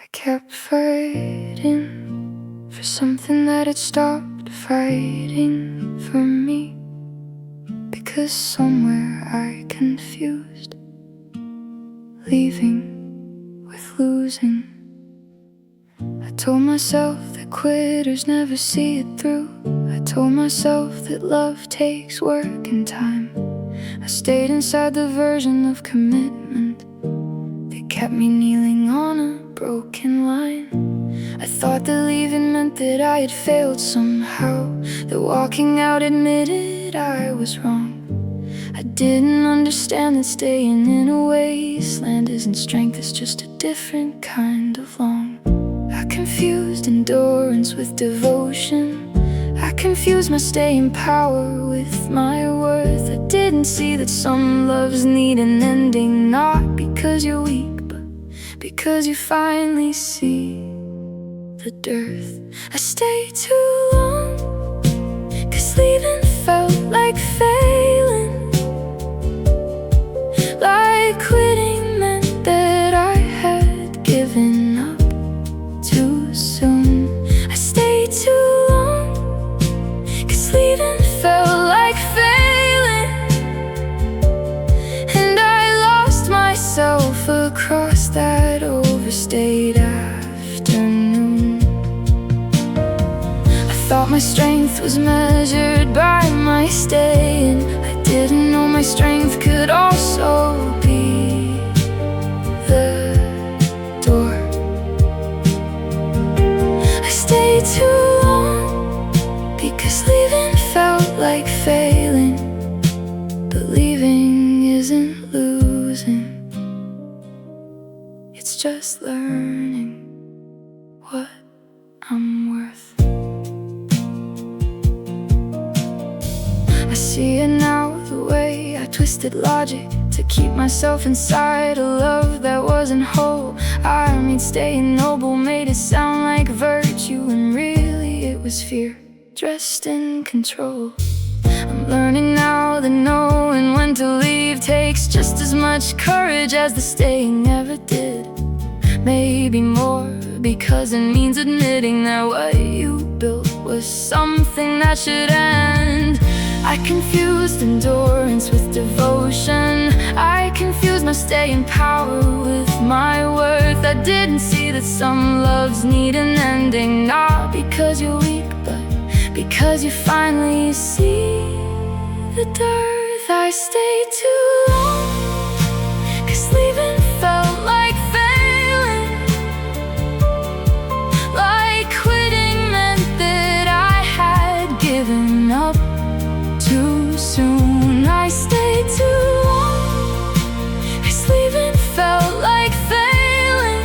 I kept fighting for something that had stopped fighting for me, because somewhere I confused leaving with losing. I told myself that quitters never see it through. I told myself that love takes work and time. I stayed inside the version of commitment that kept me kneeling on a broken line. I thought that leaving meant that I had failed somehow, that walking out admitted I was wrong. I didn't understand that staying in a wasteland isn't strength, it's just a different kind of long. I confused endurance with devotion. I confused my staying power with my worth. I didn't see that some loves need an ending, not because you're weak, but because you finally see the dearth. I stayed too long, 'cause leaving felt like failing, like quitting meant that I had given up too soon. I stayed too long, 'cause leaving felt like failing, and I lost myself across that overstayed afternoon. I thought my strength was measured by my staying. I didn't know my strength could also be the door. I stayed too long, because leaving felt like failing, but leaving isn't losing, it's just learning what I'm worth. I see it now, the way I twisted logic to keep myself inside a love that wasn't whole. I made staying noble, made it sound like virtue, and really it was fear dressed in control. I'm learning now that knowing when to leave takes just as much courage as the staying ever did. Maybe more, because it means admitting that what you built was something that should end. I confused endurance with devotion. I confused my staying power with my worth. I didn't see that some loves need an ending, not because you're weak, but because you finally see the dearth. I stayed too long, 'cause leaving felt like failing, like quitting meant that I had given up too soon. I stayed too long, 'cause leaving felt like failing,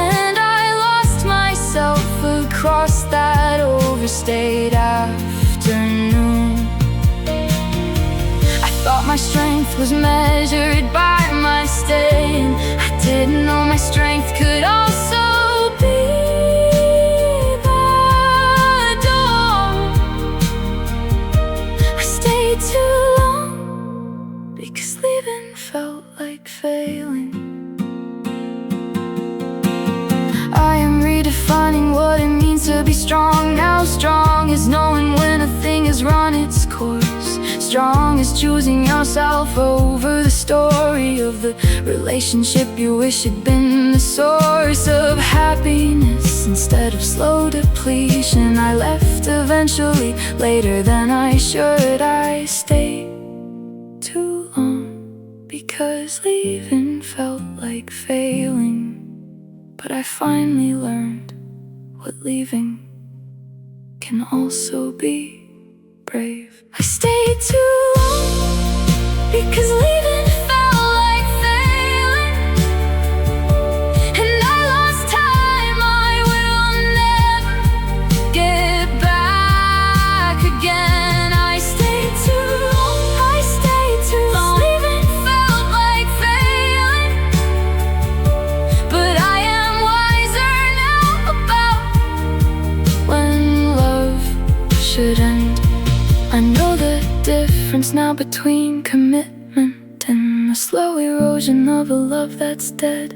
and I lost myself across that overstayed afternoon. I thought my strength was measured by my staying. I didn't know my strength could also be too long, because leaving felt like failing. I am redefining what it means to be strong now. Strong is knowing when a thing has run its course. Strong is choosing yourself over the story of the relationship you wish had been the source of happiness instead of slow depletion. I left eventually, later than I should. I stayed too long, because leaving felt like failing, but I finally learned what leaving can also be brave. I stayed too long, because leaving felt like failing, and I lost time I will never get back again. I stayed too long, I stayed too long. Leaving felt like failing, but I am wiser now about when love should end. I know the difference now between commitment and the slow erosion of a love that's dead.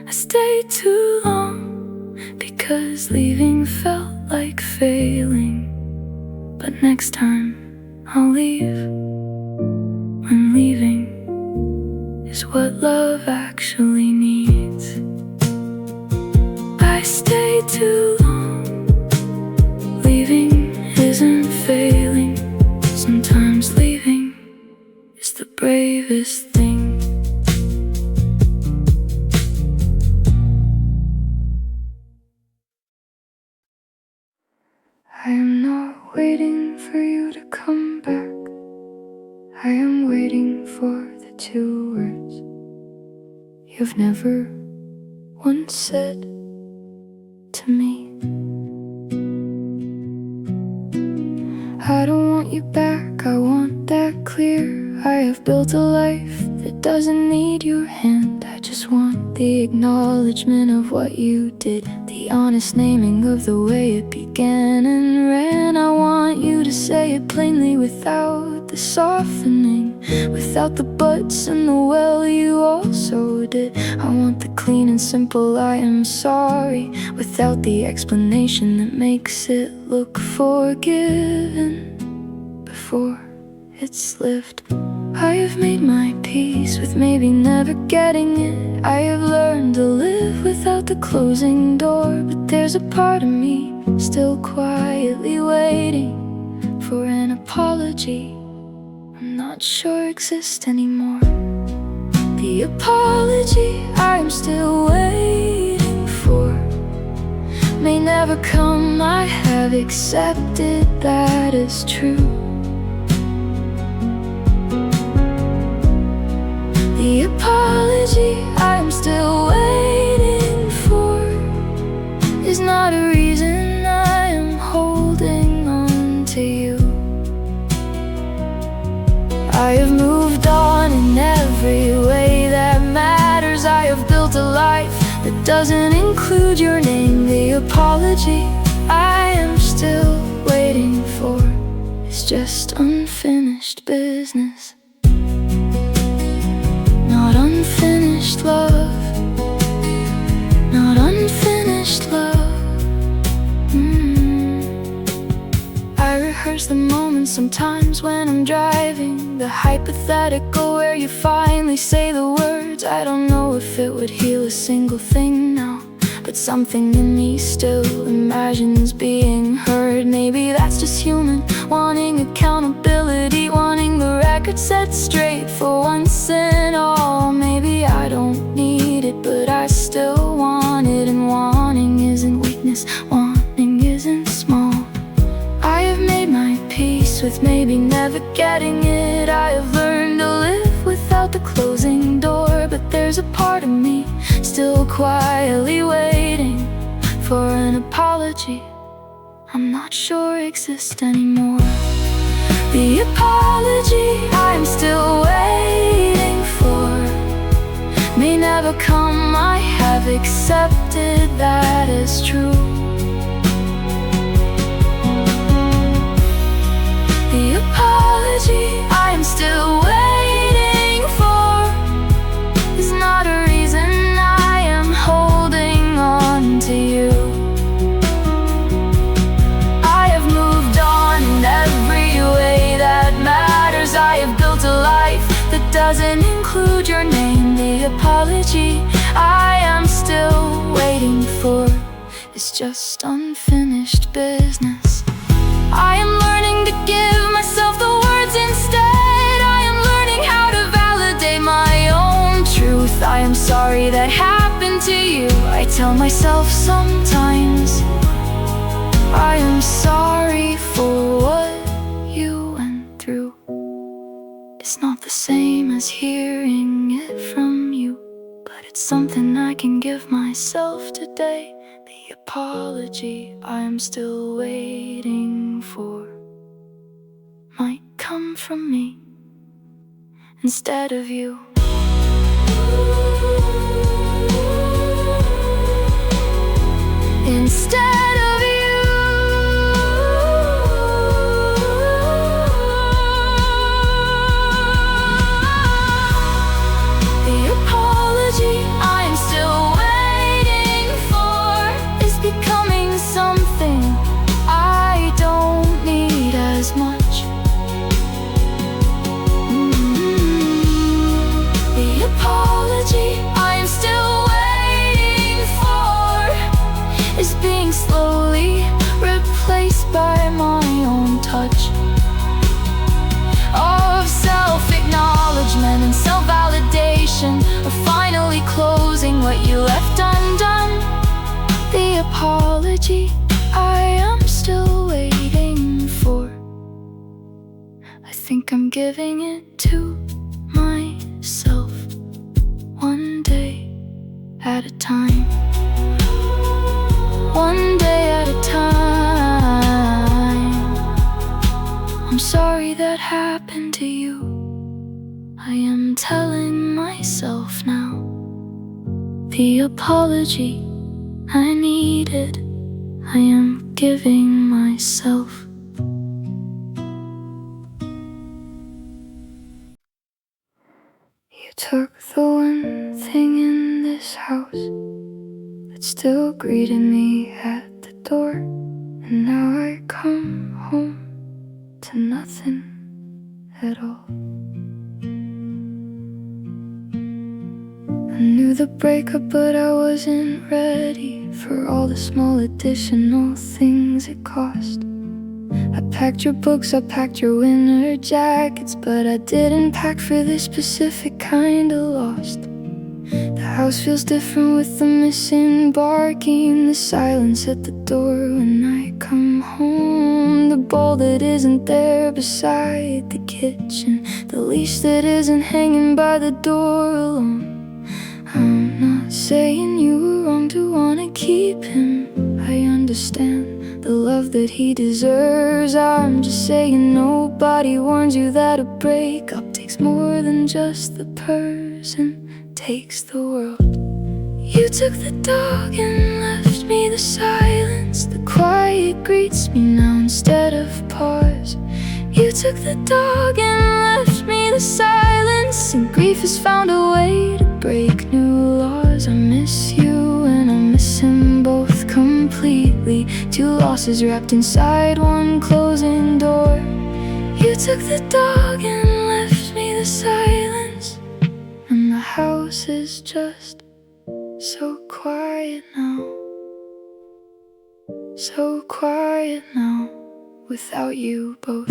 I stayed too long because leaving felt like failing. But next time I'll leave when leaving is what love actually needs. I stayed too long. Leaving isn't failing. Sometimes leaving is the bravest thing. I am not waiting for you to come back. I am waiting for the 2 words you've never once said to me. I don't want you back, I want that clear. I have built a life that doesn't need your hand. I just want the acknowledgement of what you did, the honest naming of the way it began and ran. I want you to say it plainly without the softening, without the buts and the well you also did. I want the clean and simple I am sorry, without the explanation that makes it look forgiven before it's lived. I have made my peace with maybe never getting it. I have learned to live without the closing door. But there's a part of me still quietly waiting for an apology I'm not sure exists anymore. The apology I'm still waiting for may never come. I have accepted that is true. The apology I'm still waiting for is not a reason I am holding on to you. I have moved on in every way that matters. I have built a life that doesn't include your name. The apology I am still waiting for is just unfinished business. Not unfinished love, not unfinished love. I rehearse the moments sometimes when I'm driving, the hypothetical where you finally say the words. I don't know if it would heal a single thing now, but something in me still imagines being heard. Maybe that's just human, wanting accountability, wanting the record set straight for once and all. Maybe I don't need it, but I still want it. And wanting isn't weakness, wanting isn't small. I have made my peace with maybe never getting it. I have learned to live without the closing door. But there's a part of me still quietly waiting for an apology I'm not sure exists anymore. The apology I'm still waiting for may never come. I have accepted that is true. The apology I'm still waiting for is not a reason I am holding on to you. I have moved on in every way that matters. I have built a life that doesn't include your name. The apology I am still waiting for is just unfinished business. I am learning to give myself the words instead. I am learning how to validate my own truth. I am sorry that happened to you, I tell myself sometimes. I am sorry for what you went through. It's not the same as hearing it from you, but it's something I can give myself today. The apology I'm still waiting for might come from me instead of you. Instead of you. The apology I'm still on what you left undone. The apology I am still waiting for. I think I'm giving it to myself, one day at a time. One day at a time. I'm sorry that happened to you. I am telling myself now the apology I needed, I am giving myself. You took the one thing in this house that still greeted me at the door, and now I come home to nothing at all. I knew the breakup, but I wasn't ready for all the small additional things it cost. I packed your books, I packed your winter jackets, but I didn't pack for this specific kind of lost. The house feels different with the missing barking, the silence at the door when I come home, the bowl that isn't there beside the kitchen, the leash that isn't hanging by the door alone. I'm not saying you were wrong to wanna keep him. I understand the love that he deserves. I'm just saying nobody warns you that a breakup takes more than just the person, takes the world. You took the dog and left me the silence. The quiet greets me now instead of pause. You took the dog and left me the silence, and grief has found a way to break new laws. I miss you and I miss him both completely. Two losses wrapped inside one closing door. You took the dog and left me the silence, and the house is just so quiet now. So quiet now, without you both.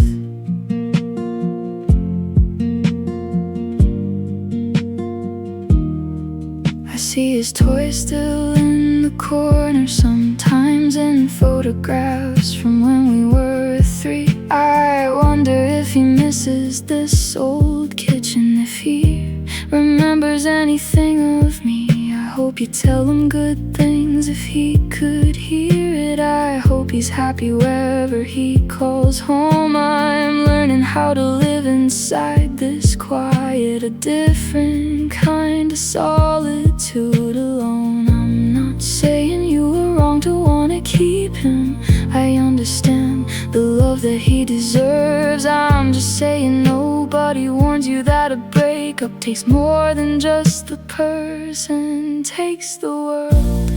I see his toys still in the corner, sometimes in photographs from when we were 3. I wonder if he misses this old kitchen, if he remembers anything of me. I hope you tell him good things if he could hear it. I hope he's happy wherever he calls home. I'm learning how to live inside this quiet, a different kind of solitude alone. I'm not saying you were wrong to wanna keep him. I understand the love that he deserves. I'm just saying nobody warns you that a breakup takes more than just the person, takes the world.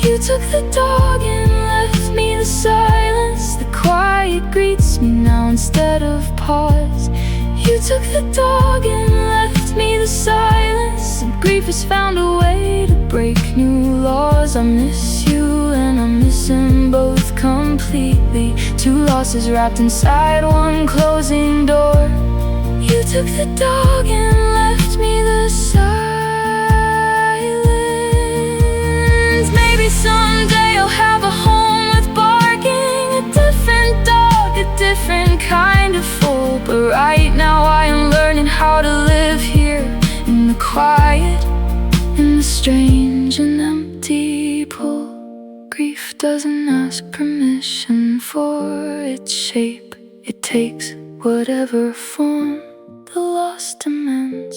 You took the dog and left me the silence. The quiet greets me now instead of pause. You took the dog and left me the silence, and grief has found a way to break new laws. I miss you and I miss him both completely. Two losses wrapped inside one closing door. You took the dog and left me the silence. Maybe someday I'll have a home with barking, a different dog, a different kind of fool. But right now I am learning how to live here, in the quiet, in the strange and empty pull. Grief doesn't ask permission for its shape. It takes whatever form the loss demands.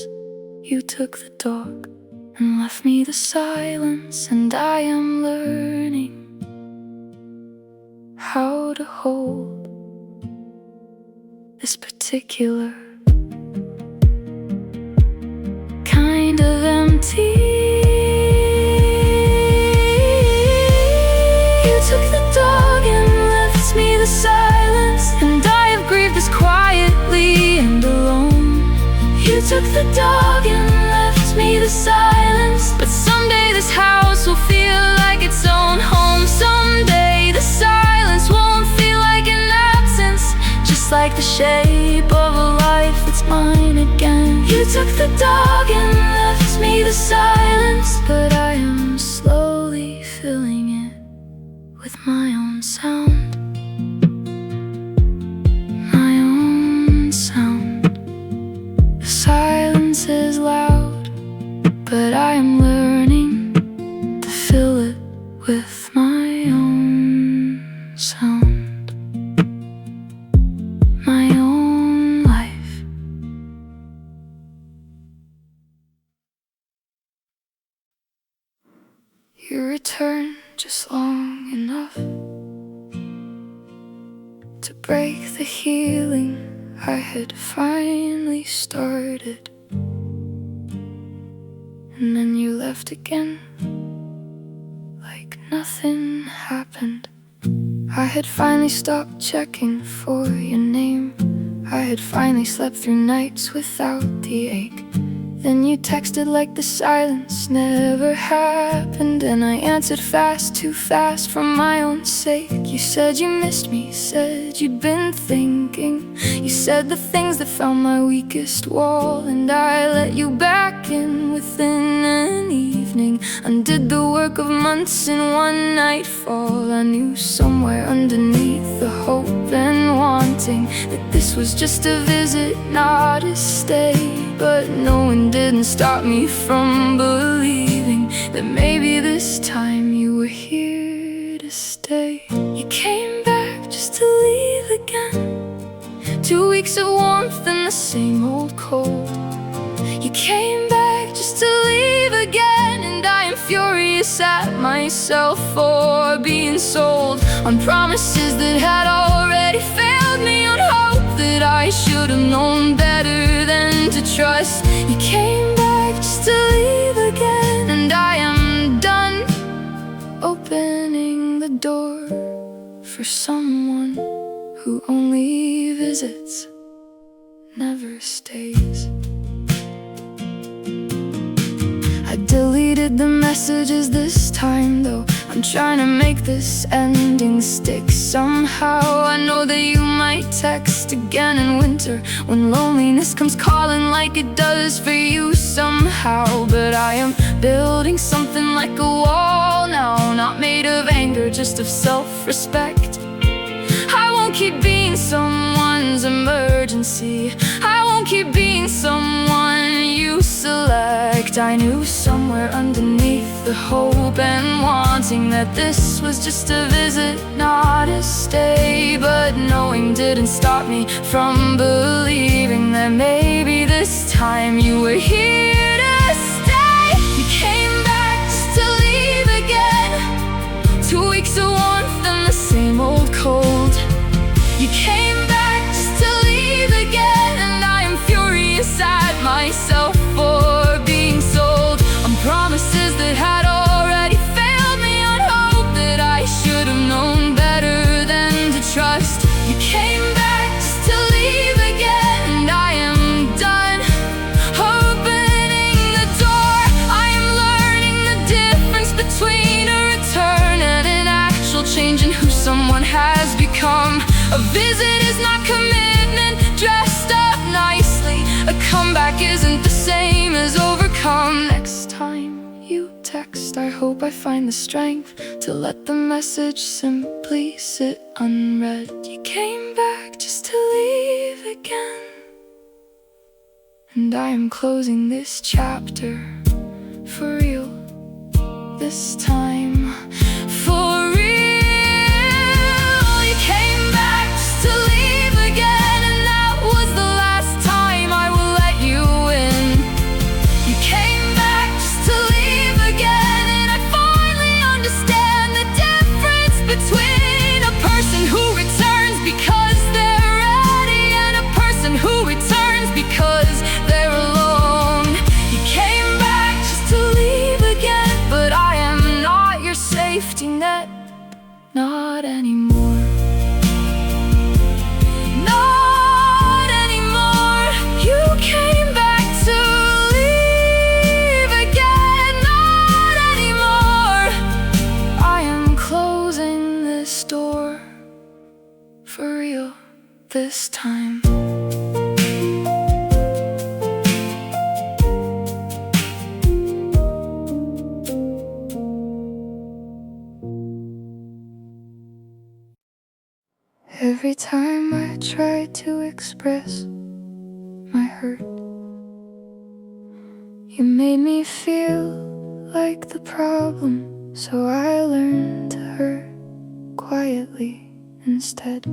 You took the dog and left me the silence, and I am learning how to hold this particular kind of empty. You took the dog and left me the silence, and I have grieved this quietly and alone. You took the dog and left me the silence, but someday this house will feel like its own home. Someday the silence won't feel like an absence, just like the shape of a life that's mine again. You took the dog and left me the silence, but I am You returned just long enough to break the healing I had finally started. And then you left again, like nothing happened. I had finally stopped checking for your name. I had finally slept through nights without the ache. Then you texted like the silence never happened, and I answered fast, too fast for my own sake. You said you missed me, said you'd been thinking. You said the things that found my weakest wall, and I let you back in within an evening. Undid the work of months in one nightfall. I knew somewhere underneath the hope and wanting that this was just a visit, not a stay. But knowing didn't stop me from believing that maybe this time you were here to stay. You came back just to leave again. 2 weeks of warmth and the same old cold. You came back just to leave again, and I am furious at myself for being sold on promises that had already failed me, on hope that I should have known better than to trust. You came back just to leave again, and I am done opening the door for someone who only visits, never stays. I deleted the messages this time though. I'm trying to make this ending stick somehow. I know that you might text again in winter when loneliness comes calling like it does for you somehow. But I am building something like a wall now, not made of anger, just of self-respect. I won't keep being someone's emergency. I won't keep being someone you select. I knew somewhere underneath the hope and wanting that this was just a visit, not a stay. But knowing didn't stop me from believing that maybe this time you were here to stay. You came back just to leave again. 2 weeks of warmth and the same old cold. You came back just to leave again, and I am furious at myself for being sold on promises that had already failed me, on hope that I should have known better than to trust. You came back just to leave again, and I am done opening the door. I am learning the difference between a return and an actual change in who someone has become. A visit is not commitment dressed up nicely. A comeback isn't the same as overcome. Next time you text, I hope I find the strength to let the message simply sit unread. You came back just to leave again, and I am closing this chapter for real, this time for real. You came back just to leave again, and that was the last time I will let you in. You came back just to leave again, and I finally understand the difference between a person who returns because they're ready and a person who returns because they're alone. You came back just to leave again, but I am not your safety net, not anymore. Not anymore. You came back to leave again, not anymore. I am closing this door for real, this time. Every time I try to express my hurt, you made me feel like the problem, so I learned to hurt quietly instead.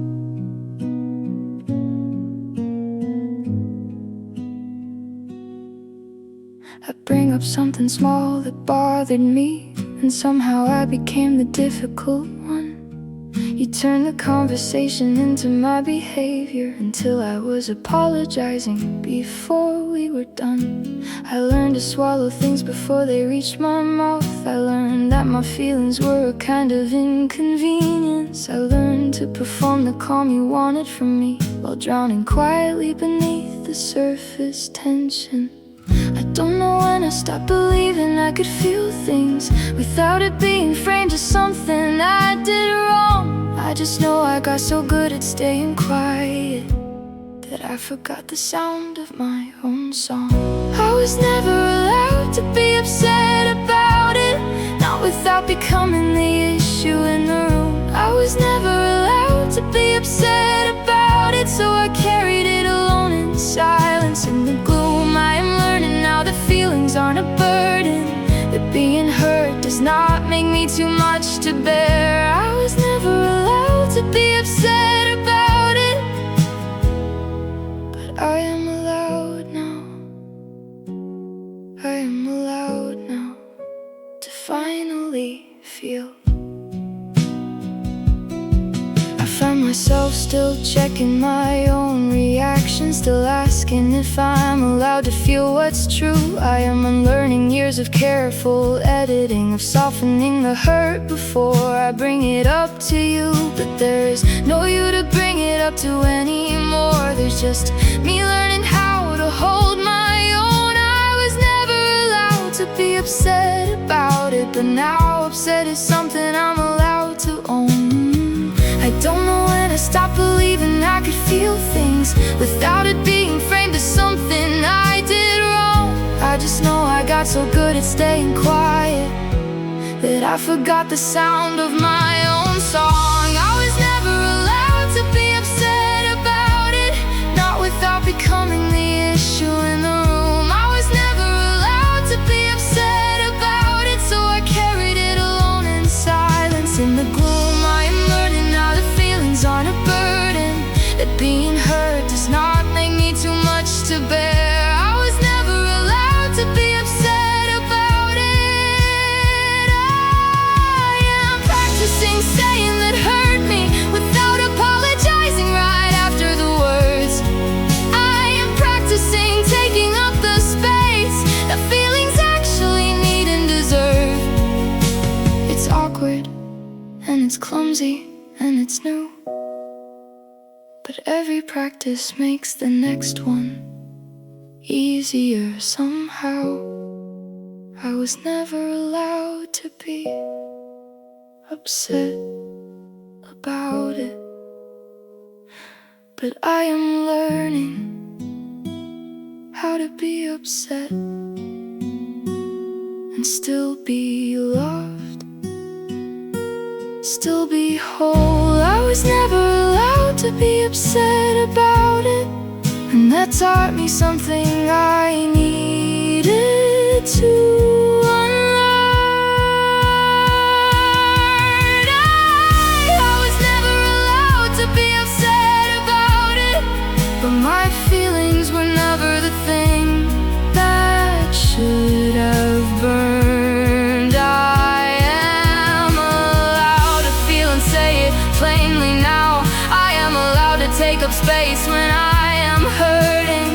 I bring up something small that bothered me, and somehow I became the difficult one. You turned the conversation into my behavior, until I was apologizing before we were done. I learned to swallow things before they reached my mouth. I learned that my feelings were a kind of inconvenience. I learned to perform the calm you wanted from me, while drowning quietly beneath the surface tension. I don't know when I stopped believing I could feel things without it being framed as something I did wrong. I just know I got so good at staying quiet that I forgot the sound of my own song. I was never allowed to be upset about it, not without becoming the issue in the room. I was never allowed to be upset about it, so I carried it alone in silence. In the gloom, I am learning now that feelings aren't a burden, that being hurt does not make me too much to bear. I was never allowed to be upset about it, but I am allowed now. I am allowed now to finally feel. I find myself still checking my own reactions, still asking if I'm allowed to feel what's true. I am unlearning years of careful editing, of softening the hurt before I bring it up to you. But there is no you to bring it up to anymore. There's just me learning how to hold my own. I was never allowed to be upset about it, but now upset is something I'm allowed to own. I don't know when I stopped believing I could feel things without it being framed as something I did wrong. I just know I got so good at staying quiet that I forgot the sound of my own song. I was never allowed to be upset about it, not without becoming the issue in the room. I was never allowed to be upset about it, so I carried it alone in silence. In the gloom, I am learning now that feelings aren't a burden, that being hurt does not make me too much to bear. I was never allowed to be upset about it. I am practicing saying that hurt me without apologizing right after the words. I am practicing taking up the space that feelings actually need and deserve. It's awkward and it's clumsy and it's new, but every practice makes the next one easier somehow. I was never allowed to be upset about it, but I am learning how to be upset and still be loved, still be whole. I was never allowed to be upset about it, and that taught me something I needed to unlearn. I was never allowed to be upset about it, but my feelings were never the thing that should have burned. I am allowed to feel and say it plainly now. I am allowed to take up space when I am hurting.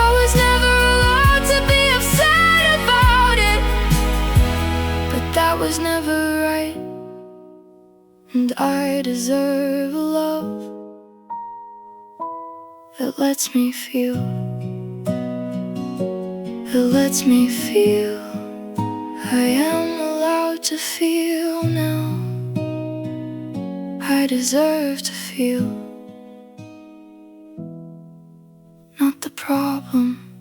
I was never allowed to be upset about it, but that was never right. And I deserve a love that lets me feel, that lets me feel. I am allowed to feel now. I deserve to feel, not the problem.